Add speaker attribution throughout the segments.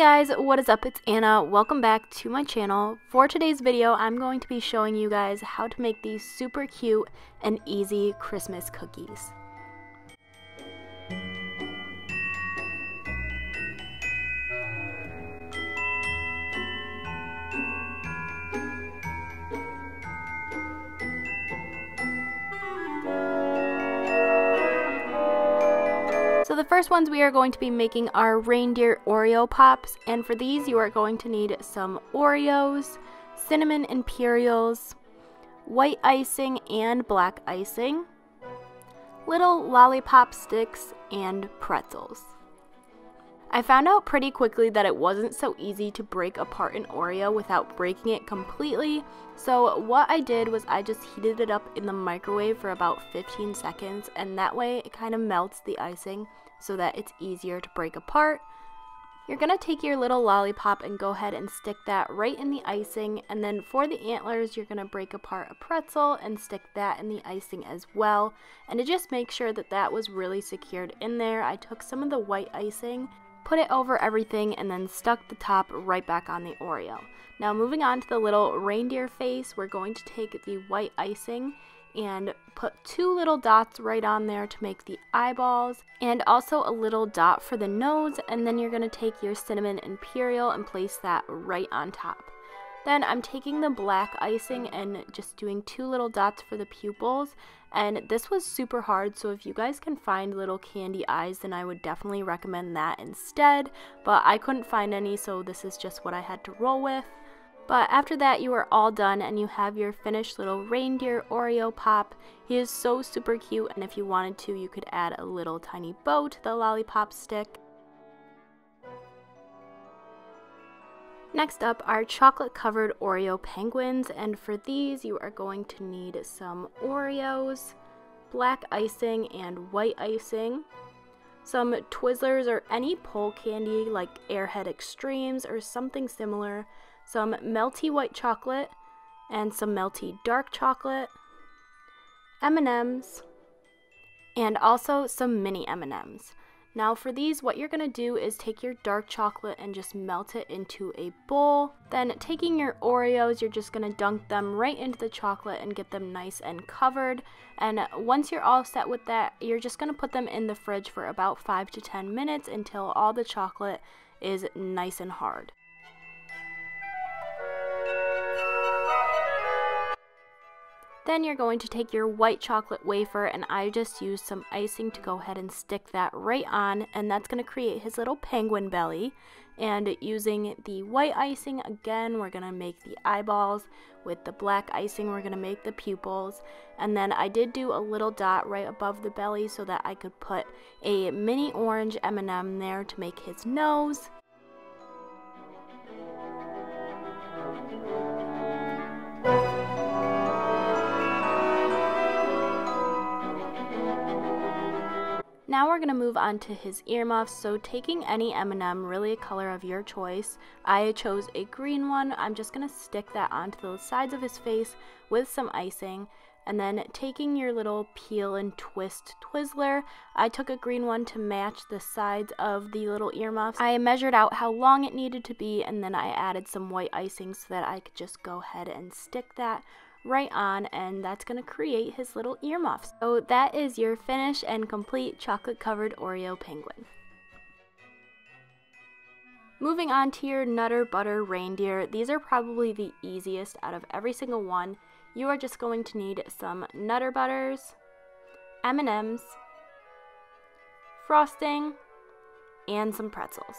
Speaker 1: Hey guys, what is up? It's Anna. Welcome back to my channel. For today's video, I'm going to be showing you guys how to make these super cute and easy Christmas cookies. So the first ones we are going to be making are reindeer Oreo pops, and for these you are going to need some Oreos, cinnamon Imperials, white icing and black icing, little lollipop sticks, and pretzels. I found out pretty quickly that it wasn't so easy to break apart an Oreo without breaking it completely, so what I did was I just heated it up in the microwave for about 15 seconds, and that way it kind of melts the icing so that it's easier to break apart. You're going to take your little lollipop and go ahead and stick that right in the icing, and then for the antlers you're going to break apart a pretzel and stick that in the icing as well. And to just make sure that that was really secured in there, I took some of the white icing, put it over everything, and then stuck the top right back on the Oreo. Now moving on to the little reindeer face, we're going to take the white icing and put two little dots right on there to make the eyeballs, and also a little dot for the nose, and then you're going to take your cinnamon Imperial and place that right on top. Then I'm taking the black icing and just doing two little dots for the pupils, and this was super hard, so if you guys can find little candy eyes then I would definitely recommend that instead, but I couldn't find any, so this is just what I had to roll with. But after that you are all done and you have your finished little reindeer Oreo pop. He is so super cute, and if you wanted to you could add a little tiny bow to the lollipop stick. Next up are chocolate covered Oreo penguins, and for these you are going to need some Oreos, black icing and white icing, some Twizzlers or any pole candy like Airhead Extremes or something similar, some melty white chocolate and some melty dark chocolate, M&Ms, and also some mini M&Ms. Now for these, what you're going to do is take your dark chocolate and just melt it into a bowl. Then taking your Oreos, you're just going to dunk them right into the chocolate and get them nice and covered. And once you're all set with that, you're just going to put them in the fridge for about 5 to 10 minutes until all the chocolate is nice and hard. Then you're going to take your white chocolate wafer, and I just used some icing to go ahead and stick that right on, and that's going to create his little penguin belly. And using the white icing again, we're going to make the eyeballs. With the black icing, we're going to make the pupils. And then I did do a little dot right above the belly so that I could put a mini orange M&M there to make his nose. Now we're going to move on to his earmuffs, so taking any M&M, really a color of your choice. I chose a green one. I'm just going to stick that onto the sides of his face with some icing. And then taking your little peel and twist Twizzler, I took a green one to match the sides of the little earmuffs. I measured out how long it needed to be, and then I added some white icing so that I could just go ahead and stick that right on, and that's going to create his little earmuffs. So that is your finished and complete chocolate covered Oreo penguin. Moving on to your Nutter Butter Reindeer, these are probably the easiest out of every single one. You are just going to need some Nutter Butters, M&Ms, frosting, and some pretzels.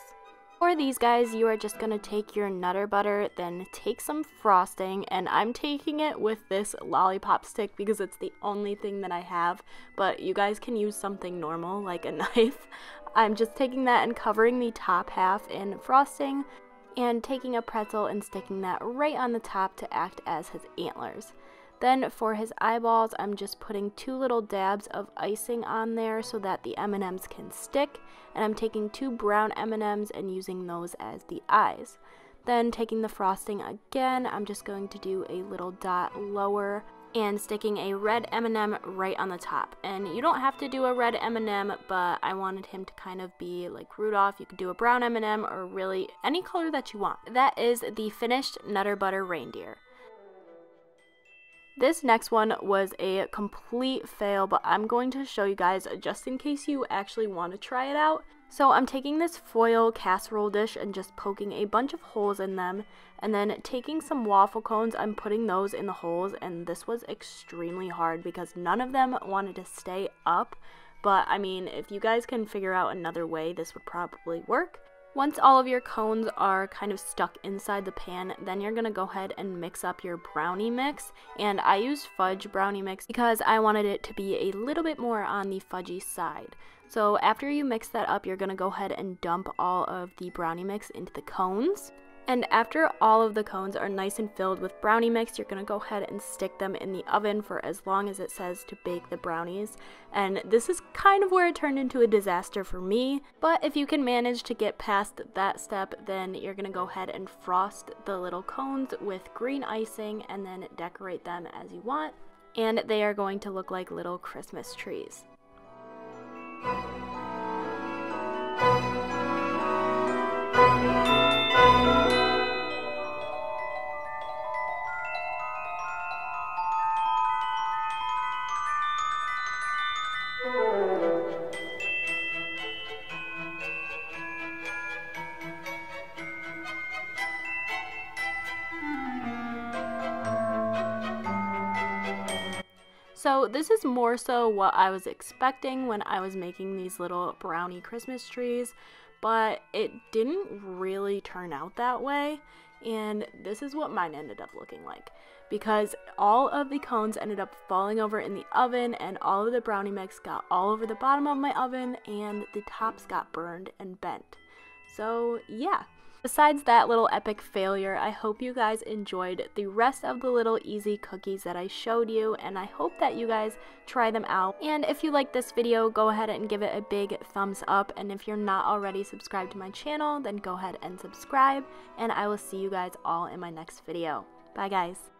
Speaker 1: For these guys, you are just going to take your Nutter Butter, then take some frosting, and I'm taking it with this lollipop stick because it's the only thing that I have, but you guys can use something normal like a knife. I'm just taking that and covering the top half in frosting, and taking a pretzel and sticking that right on the top to act as his antlers. Then for his eyeballs, I'm just putting two little dabs of icing on there so that the M&Ms can stick, and I'm taking two brown M&Ms and using those as the eyes. Then taking the frosting again, I'm just going to do a little dot lower and sticking a red M&M right on the top. And you don't have to do a red M&M, but I wanted him to kind of be like Rudolph. You could do a brown M&M or really any color that you want. That is the finished Nutter Butter reindeer. This next one was a complete fail, but I'm going to show you guys just in case you actually want to try it out. So I'm taking this foil casserole dish and just poking a bunch of holes in them, and then taking some waffle cones, I'm putting those in the holes, and this was extremely hard because none of them wanted to stay up. But I mean, if you guys can figure out another way, this would probably work. Once all of your cones are kind of stuck inside the pan, then you're going to go ahead and mix up your brownie mix. And I used fudge brownie mix because I wanted it to be a little bit more on the fudgy side. So after you mix that up, you're going to go ahead and dump all of the brownie mix into the cones. And after all of the cones are nice and filled with brownie mix, you're going to go ahead and stick them in the oven for as long as it says to bake the brownies. And this is kind of where it turned into a disaster for me. But if you can manage to get past that step, then you're going to go ahead and frost the little cones with green icing and then decorate them as you want. And they are going to look like little Christmas trees. So this is more so what I was expecting when I was making these little brownie Christmas trees, but it didn't really turn out that way, and this is what mine ended up looking like, because all of the cones ended up falling over in the oven, and all of the brownie mix got all over the bottom of my oven, and the tops got burned and bent. So yeah. Besides that little epic failure, I hope you guys enjoyed the rest of the little easy cookies that I showed you, and I hope that you guys try them out. And if you like this video, go ahead and give it a big thumbs up, and if you're not already subscribed to my channel, then go ahead and subscribe, and I will see you guys all in my next video. Bye guys!